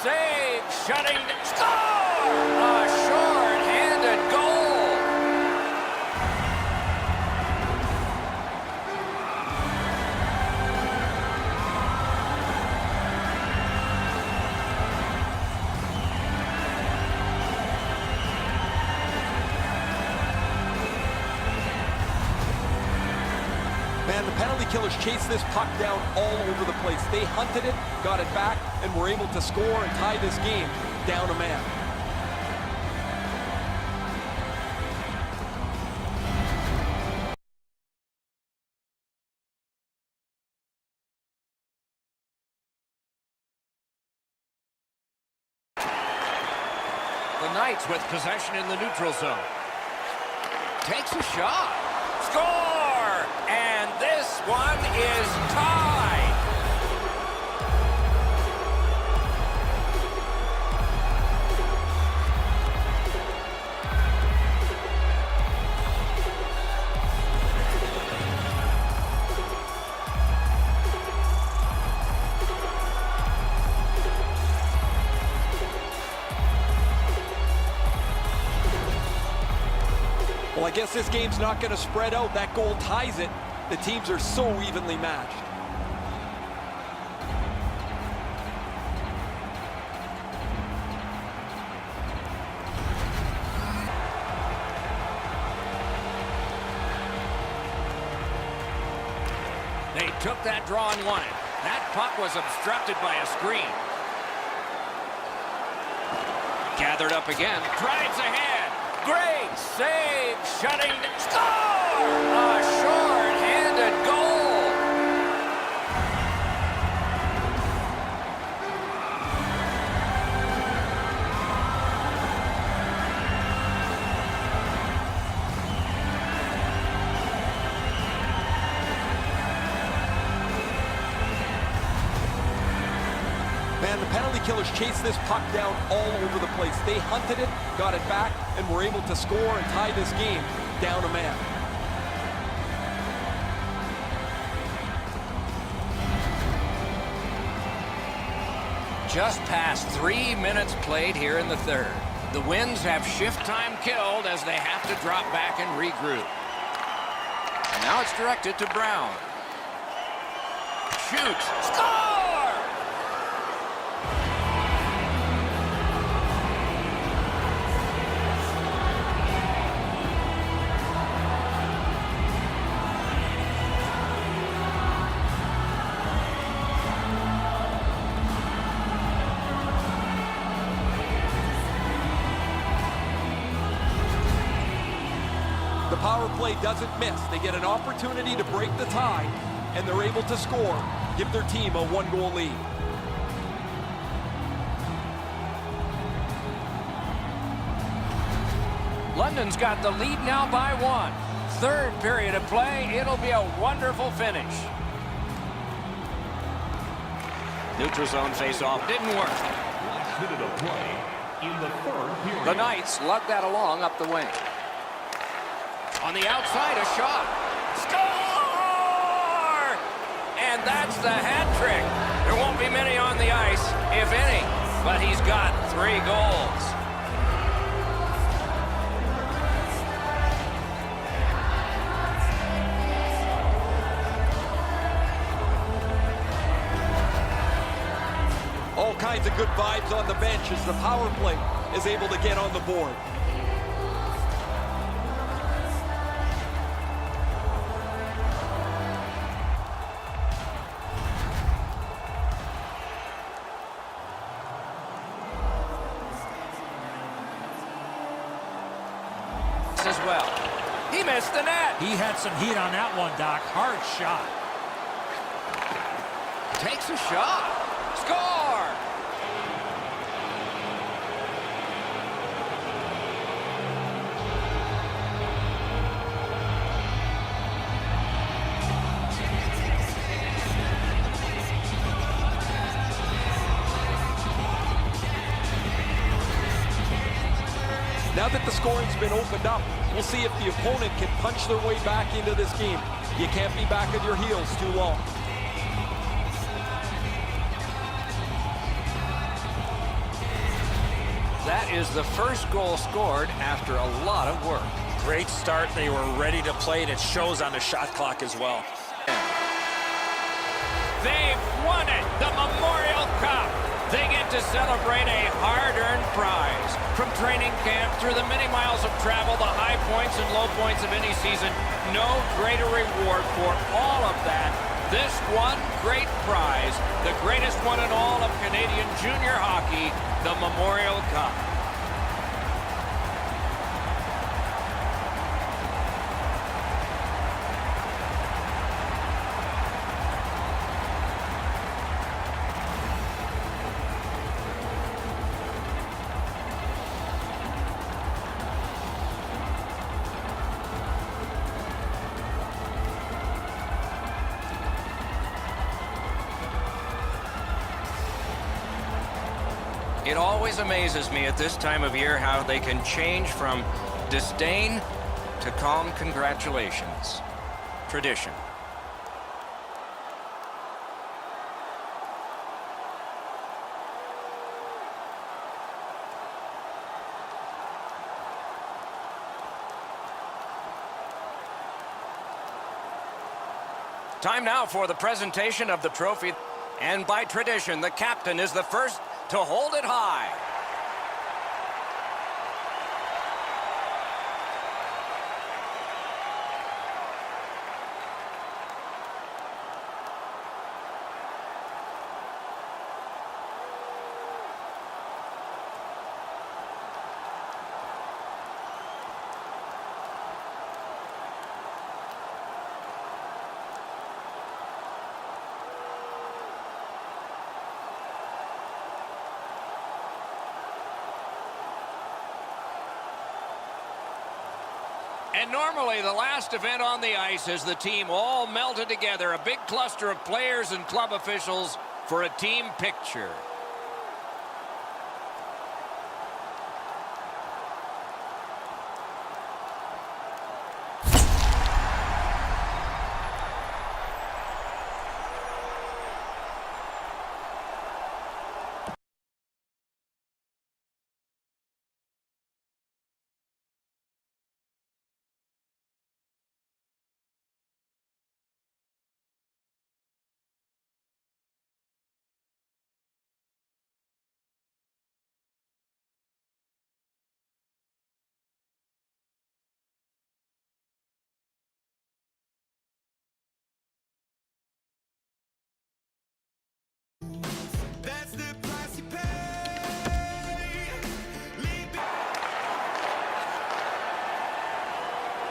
save, shutting, score! A short-handed goal. Man, the penalty killers chased this puck down all over the place. They hunted it, got it back, and were able to score and tie this game down a man. The Knights with possession in the neutral zone. Takes a shot. Score! And this one is tied. Well, I guess this game's not going to spread out. That goal ties it. The teams are so evenly matched. They took that draw and won it. That puck was obstructed by a screen. Gathered up again. Drives ahead. Great save. Shutting. Score! A short-handed goal. Man, the penalty killers chased this puck down all over the place. They hunted it, got it back, and were able to score and tie this game down a man. Just past 3 minutes played here in the third. The Winds have shift time killed as they have to drop back and regroup. And now it's directed to Brown. Shoots. Score! The power play doesn't miss. They get an opportunity to break the tie, and they're able to score, give their team a one-goal lead. London's got the lead now by 1. Third period of play. It'll be a wonderful finish. Neutral zone face-off didn't work. Last minute of play in the third period. The Knights lug that along up the wing. On the outside, a shot. Score! And that's the hat trick. There won't be many on the ice, if any, but he's got 3 goals. All kinds of good vibes on the bench as the power play is able to get on the board. As well. He missed the net. He had some heat on that one, Doc. Hard shot. Takes a shot. Score! Now that the scoring's been opened up, we'll see if the opponent can punch their way back into this game. You can't be back on your heels too long. is the first goal scored after a lot of work. Great start. They were ready to play, and it shows on the shot clock as well. They've won it, the Memorial Cup. They get to celebrate a hard-earned prize. From training camp through the many miles of travel, the high points and low points of any season, no greater reward for all of that. This one great prize, the greatest one in all of Canadian junior hockey, the Memorial Cup. It always amazes me at this time of year how they can change from disdain to calm congratulations. Tradition. Time now for the presentation of the trophy. And by tradition, the captain is the first to hold it high. And normally the last event on the ice is the team all melted together, a big cluster of players and club officials for a team picture.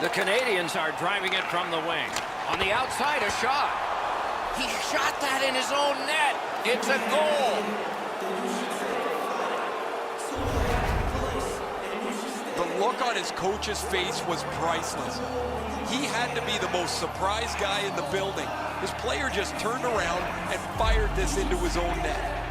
The Canadians are driving it from the wing. On the outside, a shot. He shot that in his own net. It's a goal. The look on his coach's face was priceless. He had to be the most surprised guy in the building. His player just turned around and fired this into his own net.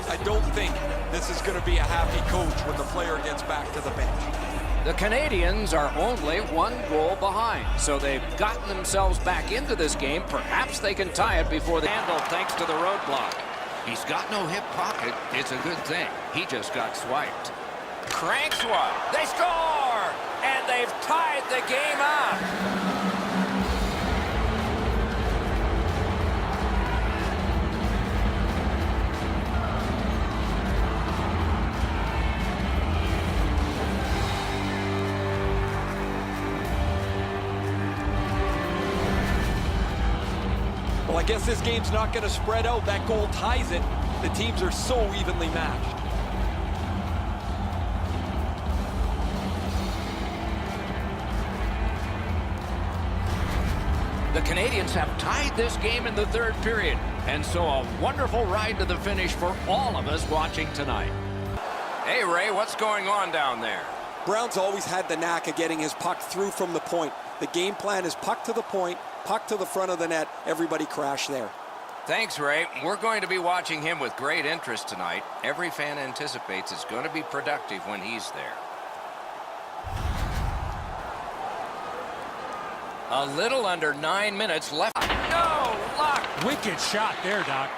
I don't think this is going to be a happy coach when the player gets back to the bench. The Canadians are only one goal behind, so they've gotten themselves back into this game. Perhaps they can tie it before the handle thanks to the roadblock. He's got no hip pocket. It's a good thing. He just got swiped. Cranks one. They score! And they've tied the game up. Well, I guess this game's not going to spread out. That goal ties it. The teams are so evenly matched. The Canadians have tied this game in the third period, and so a wonderful ride to the finish for all of us watching tonight. Hey, Ray, what's going on down there? Brown's always had the knack of getting his puck through from the point. The game plan is puck to the point, puck to the front of the net, everybody crash there. Thanks, Ray. We're going to be watching him with great interest tonight. Every fan anticipates it's going to be productive when he's there. A little under 9 minutes left. No luck. Wicked shot there, Doc.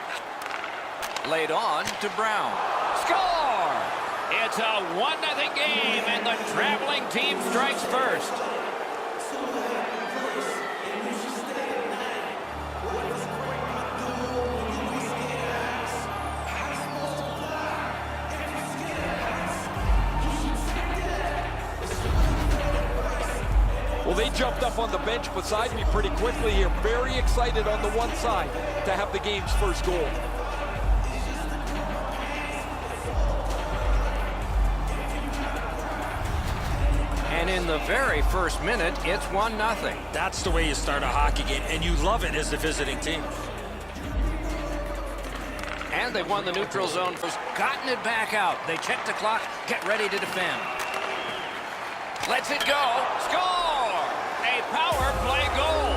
Laid on to Brown. Score! It's a 1-0 game, and the traveling team strikes first. Well, they jumped up on the bench beside me pretty quickly here. Very excited on the one side to have the game's first goal. And in the very first minute, it's 1-0. That's the way you start a hockey game, and you love it as the visiting team. And they won the neutral zone. Gotten it back out. They check the clock, get ready to defend. Lets it go. Score! A power play goal.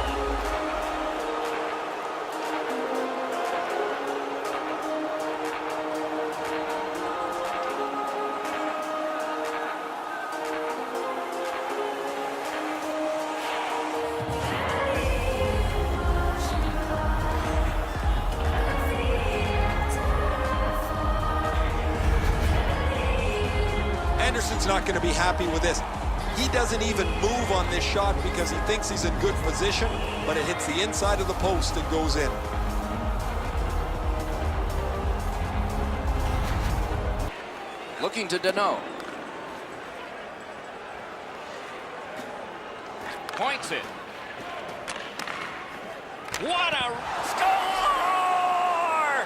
Anderson's not going to be happy with this. He doesn't even move on this shot because he thinks he's in good position, but it hits the inside of the post and goes in. Looking to Deneau. Points it. What a score!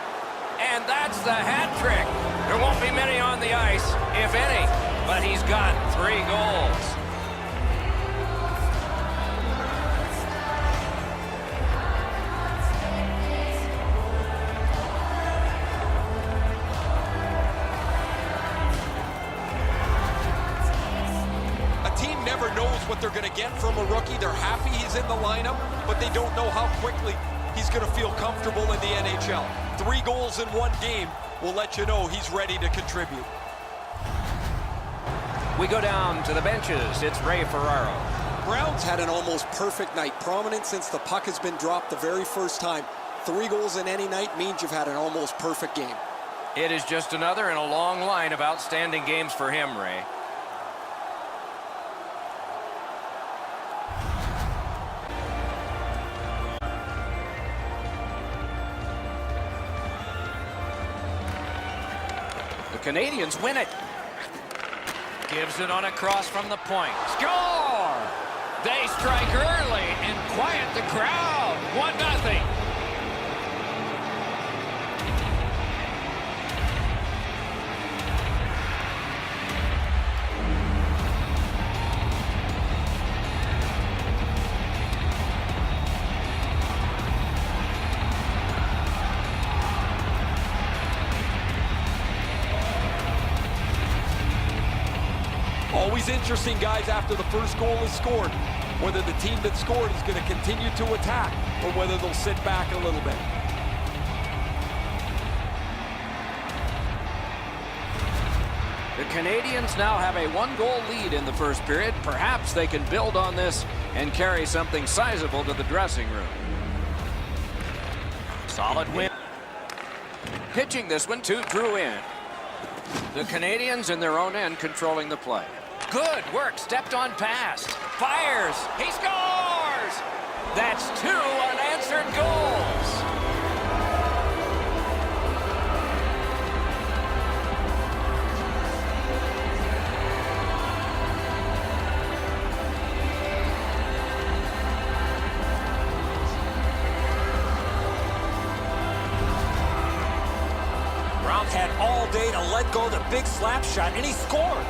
And that's the hat trick. There won't be many on the ice, if any, but he's got 3 goals. Never knows what they're going to get from a rookie. They're happy he's in the lineup, but they don't know how quickly he's going to feel comfortable in the NHL. 3 goals in 1 game will let you know he's ready to contribute. We go down to the benches. It's Ray Ferraro. Brown's had an almost perfect night. Prominent since the puck has been dropped the very first time. 3 goals in any night means you've had an almost perfect game. It is just another in a long line of outstanding games for him, Ray. The Canadians win it. Gives it on a cross from the point. Score! They strike early and quiet the crowd. 1-0. Always interesting, guys, after the first goal is scored, whether the team that scored is going to continue to attack or whether they'll sit back a little bit. The Canadians now have a 1-goal lead in the first period. Perhaps they can build on this and carry something sizable to the dressing room. Solid win. Pitching this one to Drouin. The Canadians in their own end controlling the play. Good work, stepped on pass. Fires, he scores! That's 2 unanswered goals. Brown had all day to let go the big slap shot, and he scored.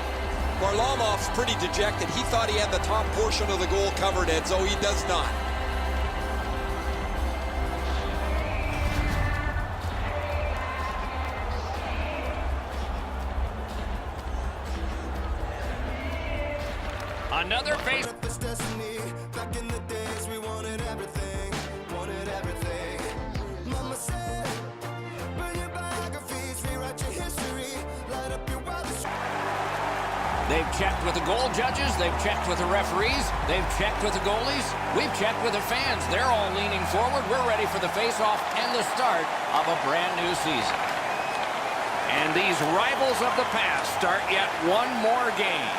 Varlamov's pretty dejected. He thought he had the top portion of the goal covered, Edzo. He does not. Another face. Back in the days we wanted everything, Mama said, burn your biographies, rewrite your history, light up your wildest. They've checked with the goal judges, they've checked with the referees, they've checked with the goalies, we've checked with the fans. They're all leaning forward. We're ready for the face-off and the start of a brand new season. And these rivals of the past start yet one more game.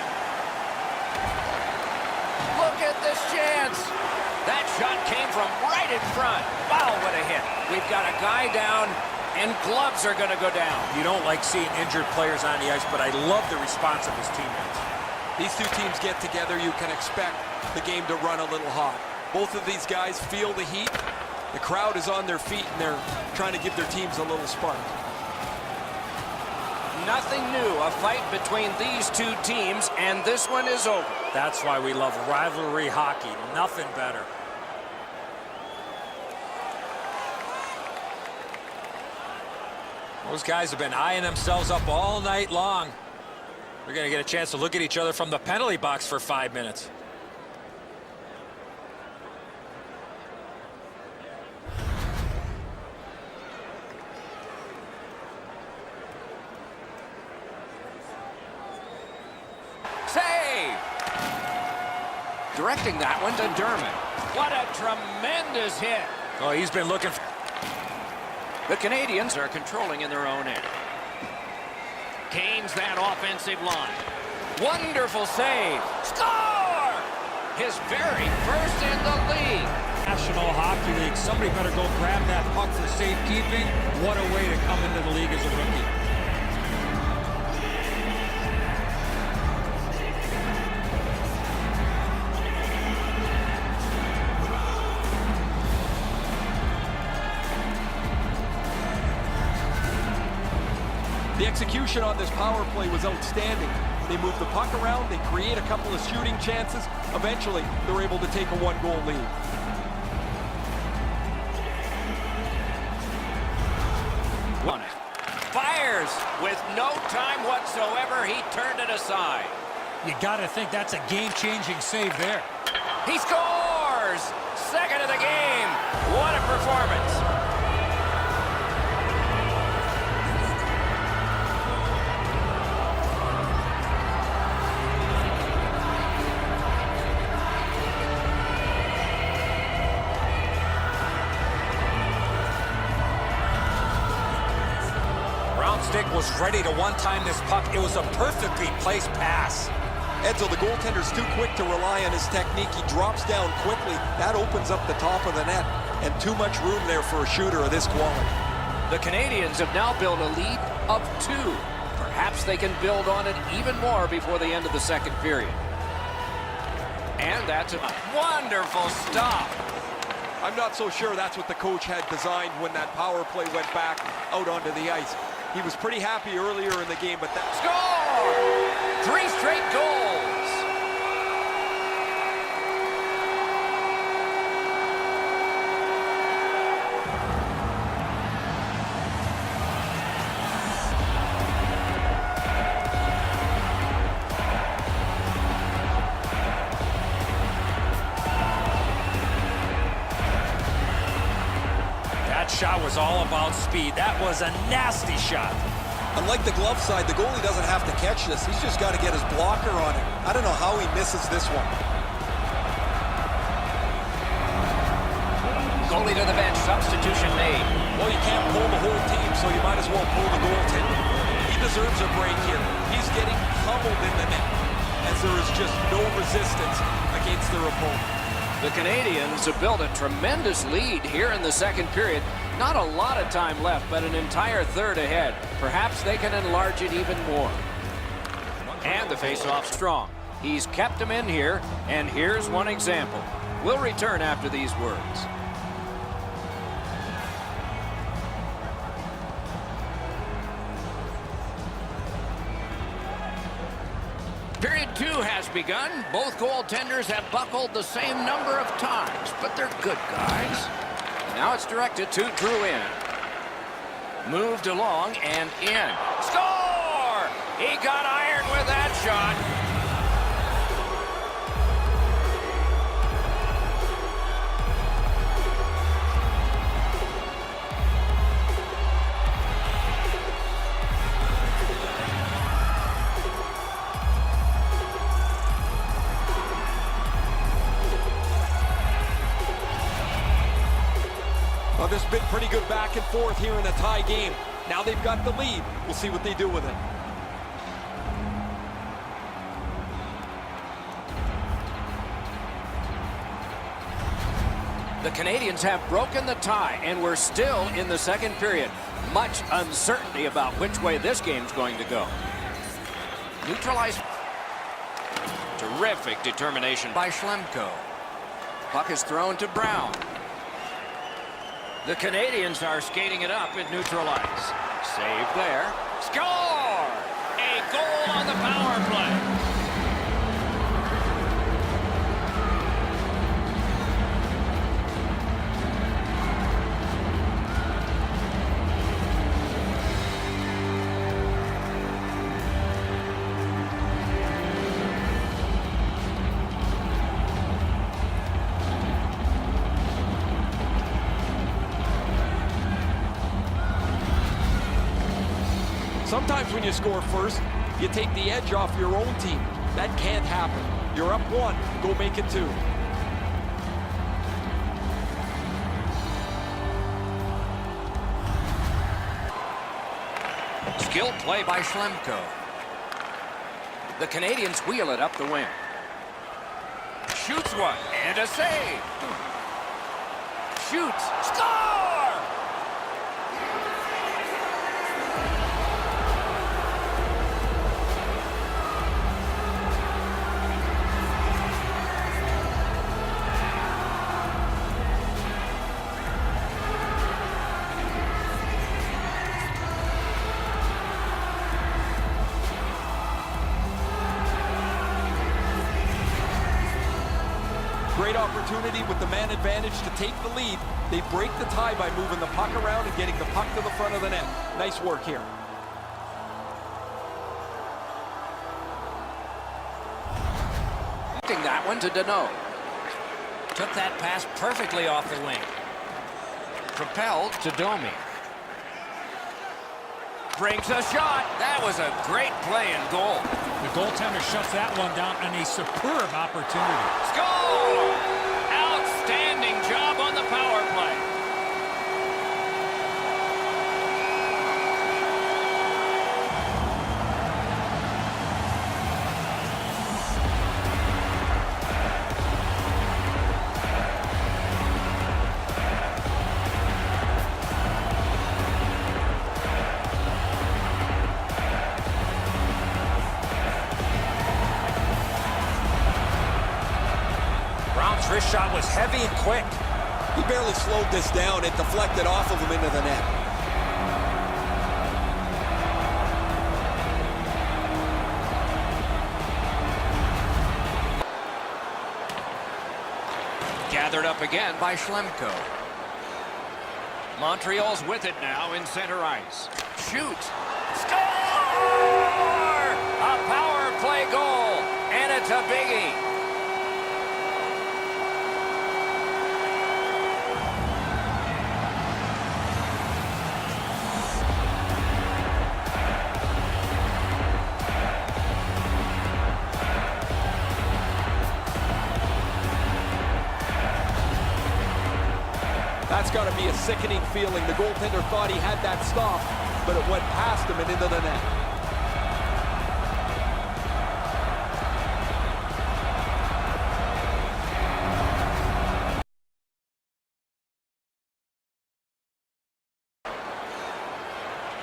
Look at this chance. That shot came from right in front. Wow, what a hit. We've got a guy down, and gloves are going to go down. You don't like seeing injured players on the ice, but I love the response of his teammates. These two teams get together, you can expect the game to run a little hot. Both of these guys feel the heat. The crowd is on their feet, and they're trying to give their teams a little spark. Nothing new, a fight between these two teams, and this one is over. That's why we love rivalry hockey. Nothing better. Those guys have been eyeing themselves up all night long. They're going to get a chance to look at each other from the penalty box for 5 minutes. Save! Directing that one to Dermott. What a tremendous hit. Oh, he's been looking. The Canadians are controlling in their own end. Gains that offensive line. Wonderful save. Score! His very first in the league. National Hockey League. Somebody better go grab that puck for safekeeping. What a way to come into the league as a rookie. The execution on this power play was outstanding. They move the puck around, they create a couple of shooting chances. Eventually, they're able to take a one-goal lead. Fires with no time whatsoever. He turned it aside. You got to think that's a game-changing save there. He scores! Second of the game. What a performance. Stick was ready to one-time this puck. It was a perfectly placed pass. Edzo, the goaltender's too quick to rely on his technique. He drops down quickly. That opens up the top of the net, and too much room there for a shooter of this quality. The Canadians have now built a lead of 2. Perhaps they can build on it even more before the end of the second period. And that's a wonderful stop. I'm not so sure that's what the coach had designed when that power play went back out onto the ice. He was pretty happy earlier in the game, but that... Score! 3 straight goals. That shot was all about speed. That was a nasty shot. Unlike the glove side, the goalie doesn't have to catch this. He's just got to get his blocker on it. I don't know how he misses this one. Goalie to the bench. Substitution made. Well, you can't pull the whole team, so you might as well pull the goaltender. He deserves a break here. He's getting pummeled in the net, as there is just no resistance against their opponent. The Canadians have built a tremendous lead here in the second period. Not a lot of time left, but an entire third ahead. Perhaps they can enlarge it even more. And the face-off strong. He's kept them in here, and here's one example. We'll return after these words. Period 2 has begun. Both goaltenders have buckled the same number of times, but they're good guys. Now it's directed to Drouin. Moved along and in. Score! He got iron with that shot. Well, there's been pretty good back and forth here in a tie game. Now they've got the lead. We'll see what they do with it. The Canadians have broken the tie, and we're still in the second period. Much uncertainty about which way this game's going to go. Neutralized. Terrific determination by Schlemko. Puck is thrown to Brown. The Canadians are skating it up at neutralize. Save there. Score! A goal on the power play. Sometimes when you score first, you take the edge off your own team. That can't happen. You're up 1, go make it 2. Skilled play by Schlemko. The Canadians wheel it up the wing. Shoots one, and a save. Shoots, score! Great opportunity with the man advantage to take the lead. They break the tie by moving the puck around and getting the puck to the front of the net. Nice work here. That one to Deneau. Took that pass perfectly off the wing. Propelled to Domi. Brings a shot. That was a great play and goal. The goaltender shuts that one down on a superb opportunity. Score! Outstanding job on the power play. Brown's wrist shot was heavy and quick. He barely slowed this down. It deflected off of him into the net. Gathered up again by Schlemko. Montreal's with it now in center ice. Shoot! Score! A power play goal, and it's a biggie. That's got to be a sickening feeling. The goaltender thought he had that stop, but it went past him and into the net.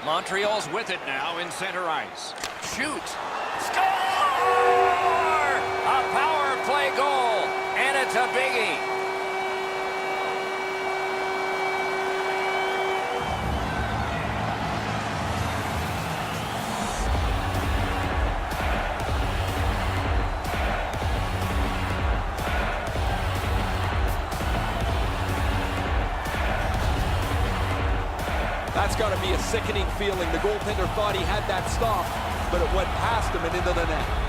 Montreal's with it now in center ice. Shoot! Score! A power play goal, and it's a biggie. That's got to be a sickening feeling. The goaltender thought he had that stop, but it went past him and into the net.